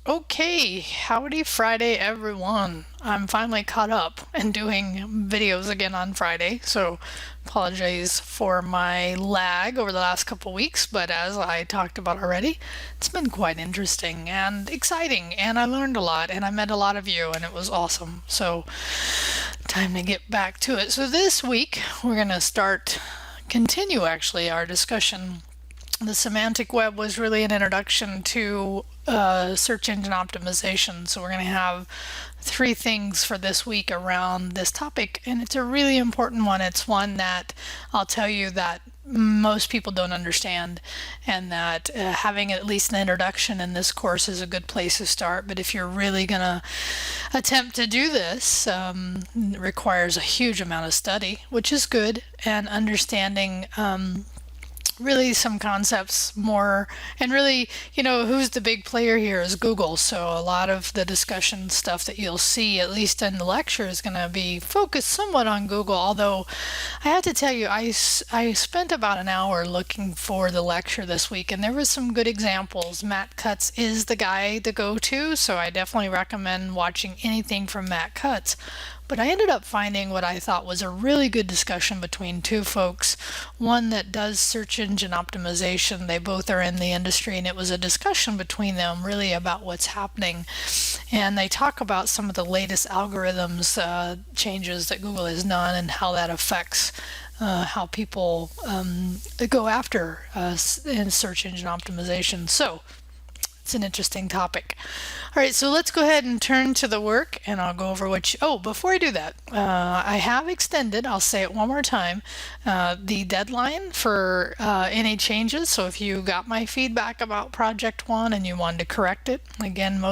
Okay, howdy Friday everyone. I'm finally caught up and doing videos again on Friday, so apologize for my lag over the last couple weeks, but as I talked about already, it's been quite interesting and exciting, and I learned a lot, and I met a lot of you, and it was awesome. So time to get back to it. So this week we're going to continue actually our discussion. The semantic web was really an introduction to search engine optimization. So we're going to have three things for this week around this topic, and it's a really important one. It's one that I'll tell you that most people don't understand, and that having at least an introduction in this course is a good place to start. But if you're really going to attempt to do this, it requires a huge amount of study, which is good, and understanding really some concepts more, and really, who's the big player here is Google. So a lot of the discussion stuff that you'll see, at least in the lecture, is going to be focused somewhat on Google. Although I have to tell you, I spent about an hour looking for the lecture this week, and there was some good examples. Matt Cutts is the guy to go to, so I definitely recommend watching anything from Matt Cutts. But I ended up finding what I thought was a really good discussion between two folks, one that does search engine optimization. They both are in the industry, and it was a discussion between them really about what's happening. And they talk about some of the latest algorithms changes that Google has done and how that affects how people go after in search engine optimization. So it's an interesting topic. All right, so let's go ahead and turn to the work, and I'll go over before I do that, I have extended, I'll say it one more time, the deadline for any changes. So if you got my feedback about Project 1 and you wanted to correct it, again,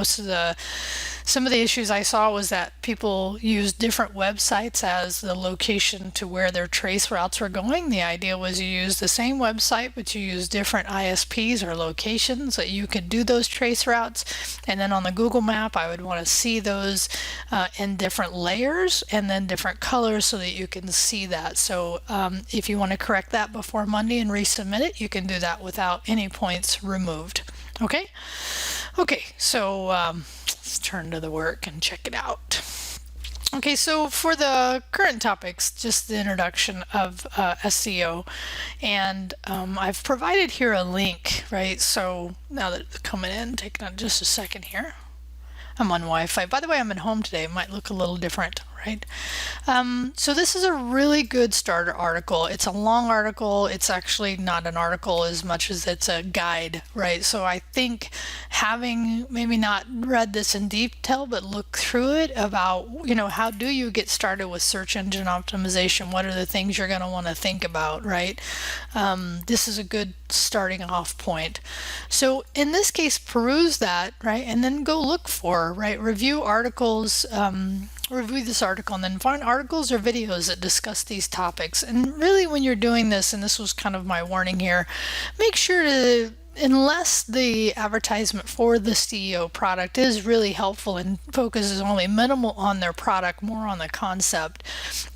some of the issues I saw was that people used different websites as the location to where their trace routes were going. The idea was you use the same website, but you use different ISPs or locations that you could do those trace routes. And then on the Google map, I would want to see those in different layers and then different colors so that you can see that. So if you want to correct that before Monday and resubmit it, you can do that without any points removed. Okay? Okay, so let's turn to the work and check it out. Okay, so for the current topics, just the introduction of SEO, and I've provided here a link, right? So now that it's coming in, taking just a second here. I'm on Wi-Fi. By the way, I'm at home today. It might look a little different, right? So this is a really good starter article. It's a long article. It's actually not an article as much as it's a guide, right? So I think having maybe not read this in detail, but look through it about, how do you get started with search engine optimization? What are the things you're going to want to think about, right? This is a good starting off point. So in this case, peruse that, right? And then go look for, right? Review articles, review this article, and then find articles or videos that discuss these topics. And really, when you're doing this, and this was kind of my warning here, make sure to, unless the advertisement for the CEO product is really helpful and focuses only minimal on their product, more on the concept,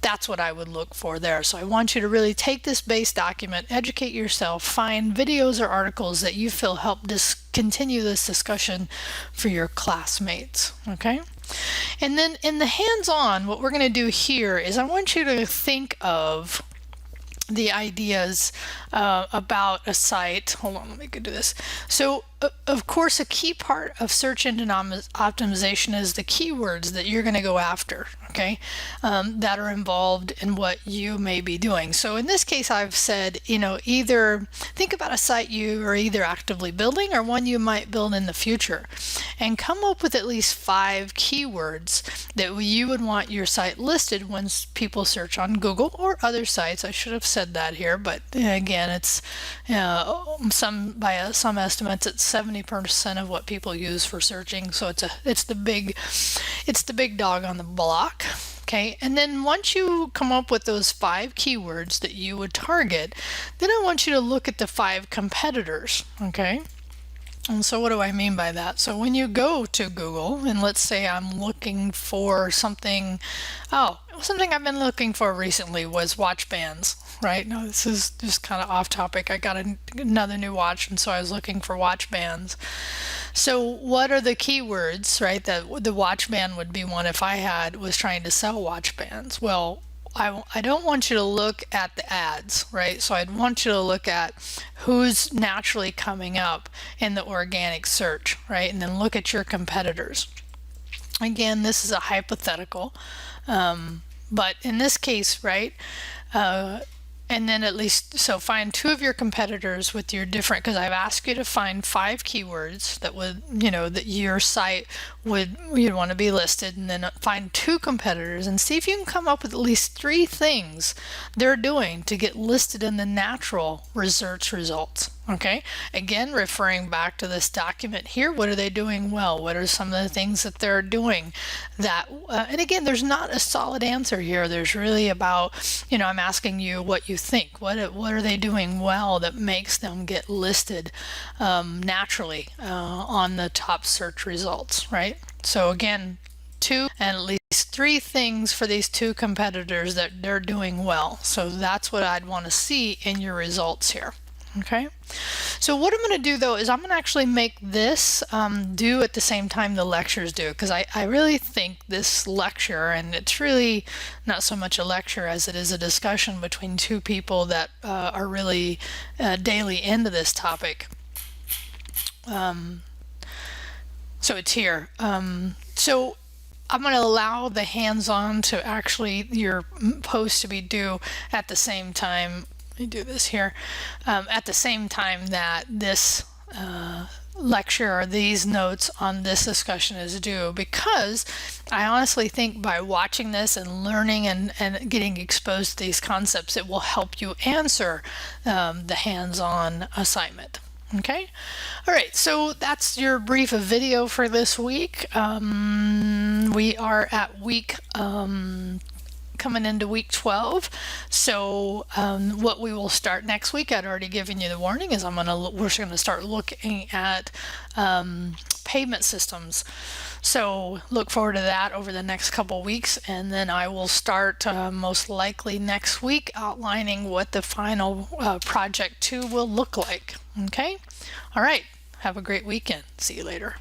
that's what I would look for there. So I want you to really take this base document, educate yourself, find videos or articles that you feel help continue this discussion for your classmates, okay? And then in the hands-on, what we're going to do here is I want you to think of the ideas about a site. Hold on, let me go do this. So of course, a key part of search engine optimization is the keywords that you're going to go after, okay, that are involved in what you may be doing. So in this case, I've said, either think about a site you are either actively building or one you might build in the future, and come up with at least 5 keywords that you would want your site listed when people search on Google or other sites. I should have said that here, but again, it's by some estimates, it's 70% of what people use for searching. So it's the big dog on the block. Okay, and then once you come up with those 5 keywords that you would target, then I want you to look at the 5 competitors. Okay. And so what do I mean by that? So when you go to Google, and let's say I'm looking for something, something I've been looking for recently was watch bands, right? Now this is just kind of off topic. I got another new watch, and so I was looking for watch bands. So what are the keywords, right? That the watch band would be one if I was trying to sell watch bands. Well, I don't want you to look at the ads, right? So I'd want you to look at who's naturally coming up in the organic search, right? And then look at your competitors. Again, this is a hypothetical, but in this case, right? And then at least, so find two of your competitors with your different, because I've asked you to find 5 keywords that would, that your site you'd want to be listed, and then find 2 competitors and see if you can come up with at least 3 things they're doing to get listed in the natural research results. Okay, again, referring back to this document here, what are they doing well? What are some of the things that they're doing that, and again, there's not a solid answer here. There's really about, I'm asking you what you think. What are they doing well that makes them get listed naturally on the top search results, right? So again, 2 and at least 3 things for these 2 competitors that they're doing well. So that's what I'd want to see in your results here. Okay, so what I'm going to do though is I'm going to actually make this do at the same time the lectures do, because I really think this lecture, and it's really not so much a lecture as it is a discussion between 2 people that are really daily into this topic. So it's here. So I'm going to allow the hands-on to actually your post to be due at the same time. Let me do this here. At the same time that this lecture or these notes on this discussion is due, because I honestly think by watching this and learning and getting exposed to these concepts, it will help you answer the hands-on assignment. Okay, all right, so that's your brief video for this week. We are at week coming into week 12. So what we will start next week, I'd already given you the warning, is we're going to start looking at payment systems. So look forward to that over the next couple weeks, and then I will start most likely next week outlining what the final project 2 will look like. Okay, all right, have a great weekend. See you later.